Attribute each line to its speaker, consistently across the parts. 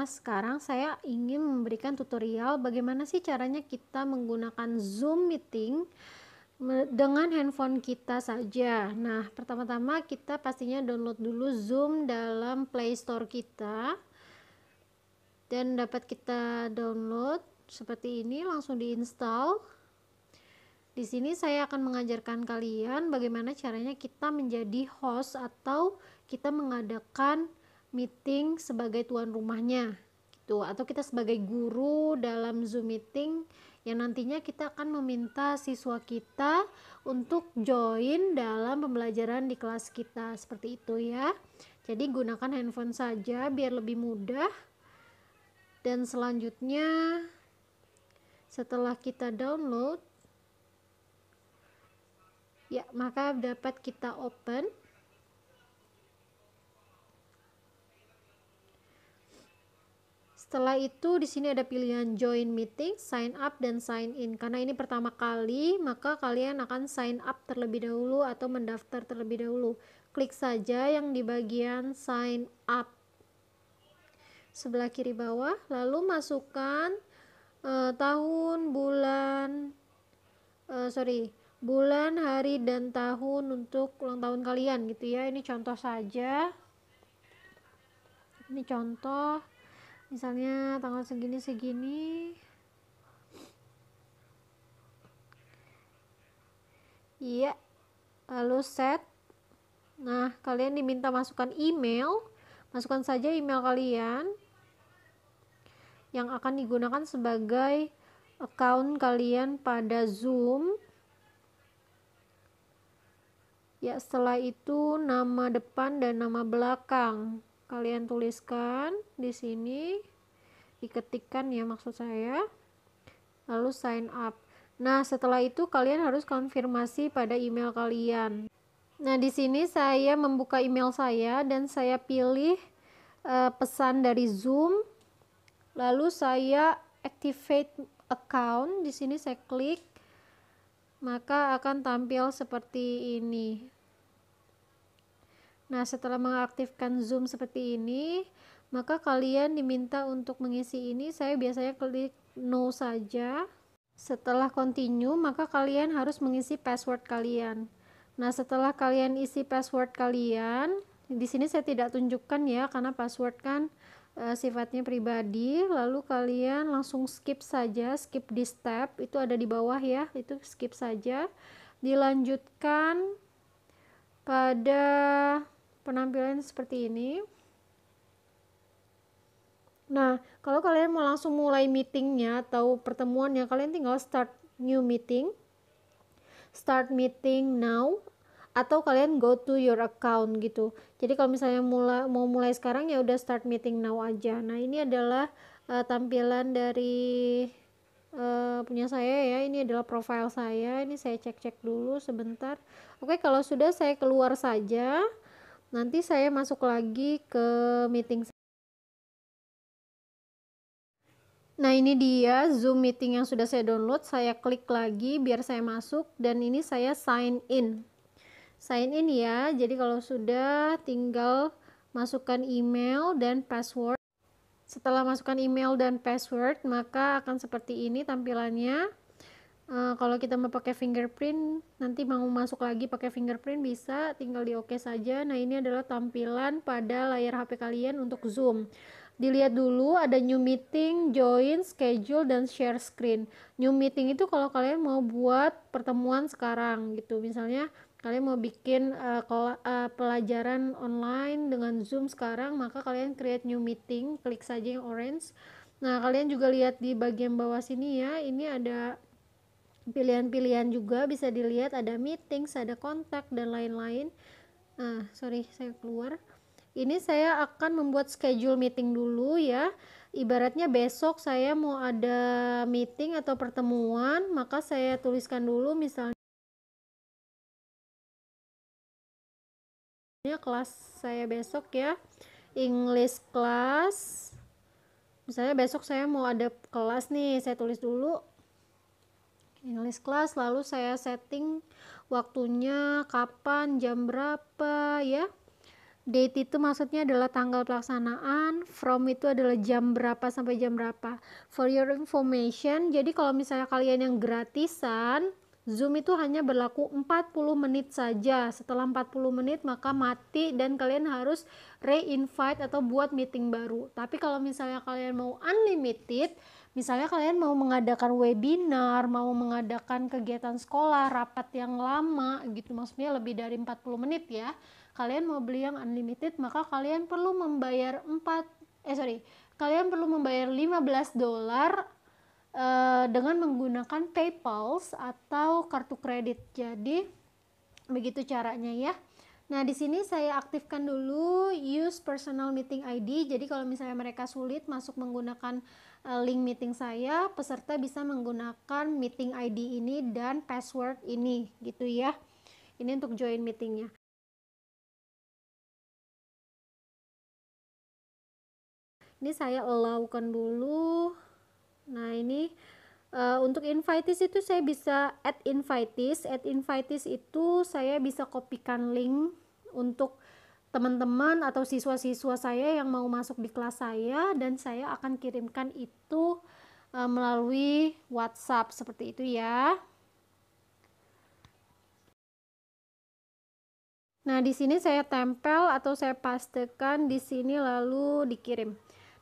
Speaker 1: sekarang saya ingin memberikan tutorial bagaimana sih caranya kita menggunakan Zoom meeting dengan handphone kita saja. Nah, pertama-tama kita pastinya download dulu Zoom dalam Play Store kita. Dan dapat kita download seperti ini, langsung diinstal. Di sini saya akan mengajarkan kalian bagaimana caranya kita menjadi host atau kita mengadakan meeting sebagai tuan rumahnya gitu, atau kita sebagai guru dalam Zoom meeting yang nantinya kita akan meminta siswa kita untuk join dalam pembelajaran di kelas kita, seperti itu ya. Jadi gunakan handphone saja biar lebih mudah. Dan selanjutnya setelah kita download ya, maka dapat kita open. Setelah itu di sini ada pilihan join meeting, sign up dan sign in. Karena ini pertama kali, maka kalian akan sign up terlebih dahulu atau mendaftar terlebih dahulu. Klik saja yang di bagian sign up sebelah kiri bawah, lalu masukkan tahun, bulan, hari dan tahun untuk ulang tahun kalian gitu ya. Ini contoh saja. Ini contoh. Misalnya tanggal segini-segini. Iya. Lalu set. Nah, kalian diminta masukkan email. Masukkan saja email kalian yang akan digunakan sebagai account kalian pada Zoom. Ya, setelah itu nama depan dan nama belakang kalian tuliskan di sini, diketikkan ya maksud saya. Lalu sign up. Nah, setelah itu kalian harus konfirmasi pada email kalian. Nah, di sini saya membuka email saya dan saya pilih pesan dari Zoom. Lalu saya activate account. Di sini saya klik, maka akan tampil seperti ini. Nah, setelah mengaktifkan Zoom seperti ini, maka kalian diminta untuk mengisi ini. Saya biasanya klik no saja. Setelah continue, maka kalian harus mengisi password kalian. Nah, setelah kalian isi password kalian, di sini saya tidak tunjukkan ya, karena password kan sifatnya pribadi. Lalu kalian langsung skip saja, skip di step, itu ada di bawah ya, itu skip saja. Dilanjutkan pada penampilan seperti ini. Nah, kalau kalian mau langsung mulai meetingnya atau pertemuannya, kalian tinggal start new meeting, start meeting now, atau kalian go to your account gitu. Jadi kalau misalnya mau mulai sekarang ya udah start meeting now aja. Nah, ini adalah tampilan dari punya saya ya. Ini adalah profile saya. Ini saya cek-cek dulu sebentar. Oke, kalau sudah saya keluar saja. Nanti saya masuk lagi ke meeting. Nah, ini dia Zoom meeting yang sudah saya download. Saya klik lagi biar saya masuk, dan ini saya sign in. Sign in ya. Jadi kalau sudah, tinggal masukkan email dan password. Setelah masukkan email dan password, maka akan seperti ini tampilannya. Kalau kita mau pakai fingerprint, nanti mau masuk lagi pakai fingerprint bisa, tinggal di oke saja. Nah, ini adalah tampilan pada layar HP kalian untuk Zoom. Dilihat dulu ada new meeting, join, schedule, dan share screen. New meeting itu kalau kalian mau buat pertemuan sekarang gitu. Misalnya kalian mau bikin pelajaran online dengan Zoom sekarang, maka kalian create new meeting, klik saja yang orange. Nah, kalian juga lihat di bagian bawah sini ya, ini ada pilihan-pilihan juga, bisa dilihat ada meetings, ada kontak, dan lain-lain. Nah, sorry, saya keluar. Ini saya akan membuat schedule meeting dulu ya. Ibaratnya besok saya mau ada meeting atau pertemuan, maka saya tuliskan dulu misalnya kelas saya besok ya, English class. Misalnya besok saya mau ada kelas nih, saya tulis dulu English class, lalu saya setting waktunya kapan, jam berapa ya. Date itu maksudnya adalah tanggal pelaksanaan, from itu adalah jam berapa sampai jam berapa. For your information, jadi kalau misalnya kalian yang gratisan, Zoom itu hanya berlaku 40 menit saja. Setelah 40 menit maka mati dan kalian harus re-invite atau buat meeting baru. Tapi kalau misalnya kalian mau unlimited, misalnya kalian mau mengadakan webinar, mau mengadakan kegiatan sekolah, rapat yang lama gitu, maksudnya lebih dari 40 menit ya, kalian mau beli yang unlimited, maka kalian perlu membayar kalian perlu membayar $15 dengan menggunakan PayPal atau kartu kredit. Jadi begitu caranya ya. Nah, di sini saya aktifkan dulu use personal meeting ID. Jadi kalau misalnya mereka sulit masuk menggunakan link meeting saya, peserta bisa menggunakan meeting ID ini dan password ini gitu ya. Ini untuk join meetingnya. Ini saya allow-kan dulu. Nah, ini untuk invitees itu saya bisa add invitees itu saya bisa kopikan link untuk teman-teman atau siswa-siswa saya yang mau masuk di kelas saya, dan saya akan kirimkan itu melalui WhatsApp seperti itu ya. Nah, di sini saya tempel atau saya pastekan di sini lalu dikirim.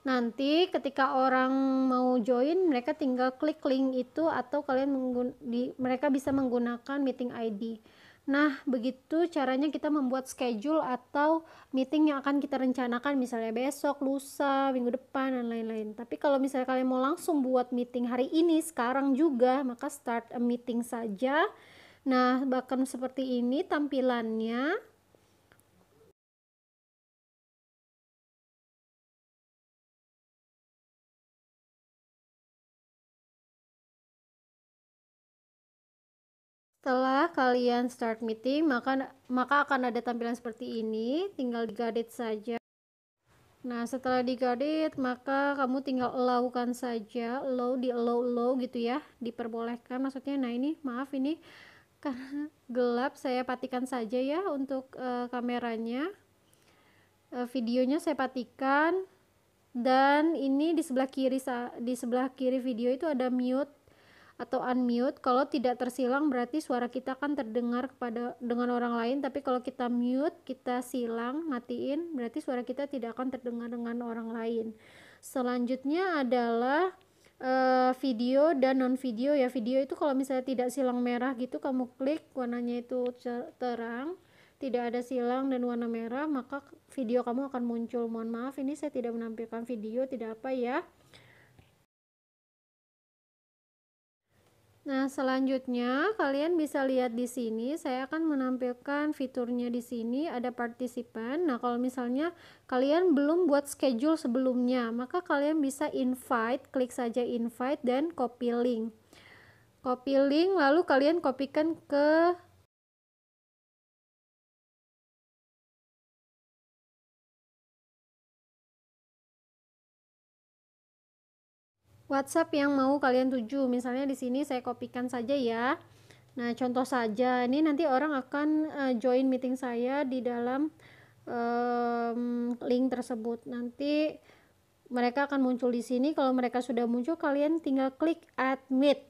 Speaker 1: Nanti ketika orang mau join, mereka tinggal klik link itu atau kalian mereka bisa menggunakan meeting ID. Nah, begitu caranya kita membuat schedule atau meeting yang akan kita rencanakan, misalnya besok, lusa, minggu depan, dan lain-lain. Tapi kalau misalnya kalian mau langsung buat meeting hari ini, sekarang juga, maka start a meeting saja. Nah, bahkan seperti ini tampilannya. Setelah kalian start meeting, maka akan ada tampilan seperti ini, tinggal digadit saja. Nah, setelah digadit, maka kamu tinggal allow-kan saja, allow gitu ya, diperbolehkan maksudnya. Nah, ini maaf ini karena gelap, saya patikan saja ya untuk kameranya. Videonya saya patikan, dan ini di sebelah kiri video itu ada mute atau unmute. Kalau tidak tersilang berarti suara kita akan terdengar dengan orang lain, tapi kalau kita mute, kita silang, matiin, berarti suara kita tidak akan terdengar dengan orang lain. Selanjutnya adalah video dan non video ya. Video itu kalau misalnya tidak silang merah gitu, kamu klik warnanya itu terang, tidak ada silang dan warna merah, maka video kamu akan muncul. Mohon maaf ini saya tidak menampilkan video, tidak apa ya. Nah, selanjutnya kalian bisa lihat di sini, saya akan menampilkan fiturnya di sini, ada partisipan. Nah, kalau misalnya kalian belum buat schedule sebelumnya, maka kalian bisa invite, klik saja invite dan copy link. Copy link lalu kalian kopikan ke WhatsApp yang mau kalian tuju. Misalnya di sini saya kopikan saja ya. Nah, contoh saja, ini nanti orang akan join meeting saya di dalam link tersebut. Nanti mereka akan muncul di sini. Kalau mereka sudah muncul, kalian tinggal klik admit.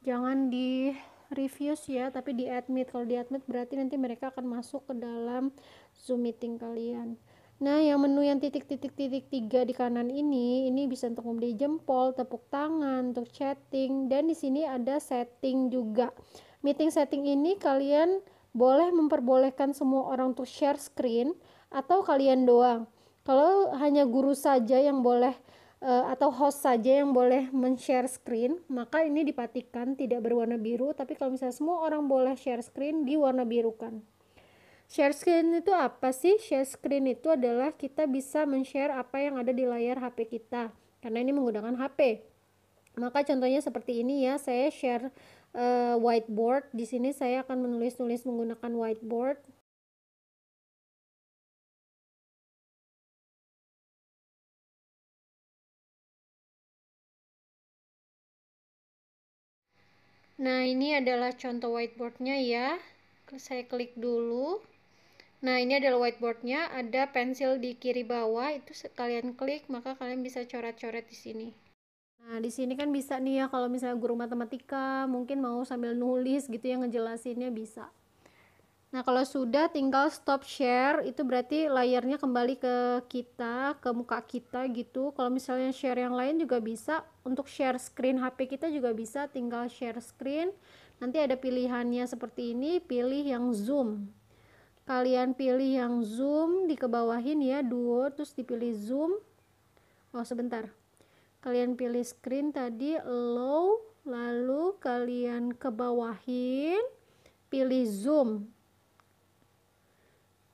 Speaker 1: Jangan di refuse ya, tapi di admit. Kalau di admit berarti nanti mereka akan masuk ke dalam Zoom meeting kalian. Nah, yang menu yang titik-titik 3 di kanan ini bisa untuk memberi jempol, tepuk tangan, untuk chatting, dan di sini ada setting juga. Meeting setting ini kalian boleh memperbolehkan semua orang untuk share screen atau kalian doang. Kalau hanya guru saja yang boleh atau host saja yang boleh men-share screen, maka ini dipatikan tidak berwarna biru. Tapi kalau misalnya semua orang boleh share screen, diwarna birukan. Share screen itu apa sih? Share screen itu adalah kita bisa men-share apa yang ada di layar HP kita, karena ini menggunakan HP. Maka contohnya seperti ini ya, saya share whiteboard. Di sini saya akan menulis-nulis menggunakan whiteboard. Nah, ini adalah contoh whiteboardnya ya. Saya klik dulu. Nah, ini adalah whiteboardnya, ada pensil di kiri bawah, itu kalian klik maka kalian bisa coret-coret di sini. Nah, di sini kan bisa nih ya, kalau misalnya guru matematika mungkin mau sambil nulis gitu ya, ngejelasinnya bisa. Nah, kalau sudah tinggal stop share, itu berarti layarnya kembali ke kita, ke muka kita gitu. Kalau misalnya share yang lain juga bisa. Untuk share screen HP kita juga bisa, tinggal share screen. Nanti ada pilihannya seperti ini, pilih yang zoom. Kalian pilih yang zoom, dikebawahin ya, duo, terus dipilih zoom. Oh, sebentar. Kalian pilih screen tadi, low, lalu kalian kebawahin, pilih zoom.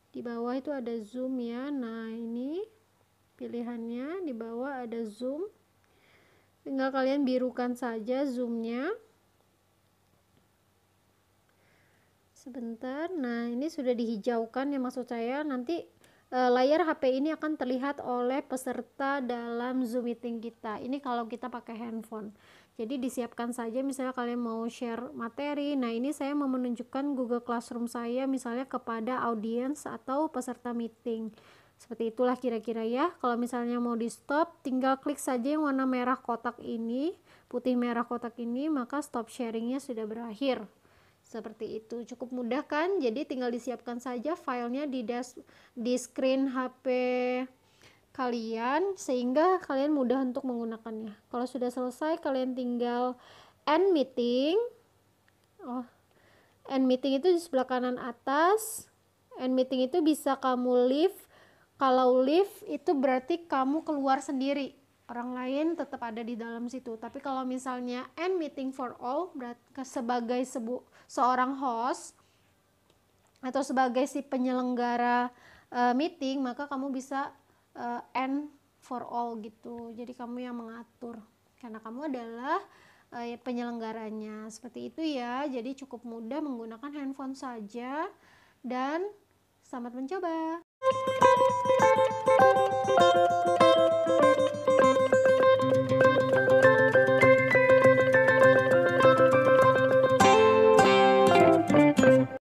Speaker 1: Di bawah itu ada zoom ya. Nah, ini pilihannya, di bawah ada zoom. Tinggal kalian birukan saja zoomnya. Sebentar. Nah, ini sudah dihijaukan ya, maksud saya nanti layar HP ini akan terlihat oleh peserta dalam Zoom meeting kita. Ini kalau kita pakai handphone. Jadi disiapkan saja, misalnya kalian mau share materi. Nah, ini saya mau menunjukkan Google Classroom saya misalnya kepada audiens atau peserta meeting. Seperti itulah kira-kira ya. Kalau misalnya mau di stop, tinggal klik saja yang warna merah kotak ini, putih merah kotak ini, maka stop sharingnya sudah berakhir. Seperti itu, cukup mudah kan? Jadi tinggal disiapkan saja filenya di screen HP kalian sehingga kalian mudah untuk menggunakannya. Kalau sudah selesai, kalian tinggal end meeting. Oh, end meeting itu di sebelah kanan atas. End meeting itu bisa kamu leave. Kalau leave itu berarti kamu keluar sendiri, orang lain tetap ada di dalam situ. Tapi kalau misalnya end meeting for all, berarti sebagai seorang host atau sebagai si penyelenggara meeting, maka kamu bisa end for all gitu. Jadi kamu yang mengatur karena kamu adalah penyelenggaranya. Seperti itu ya. Jadi cukup mudah menggunakan handphone saja dan selamat mencoba.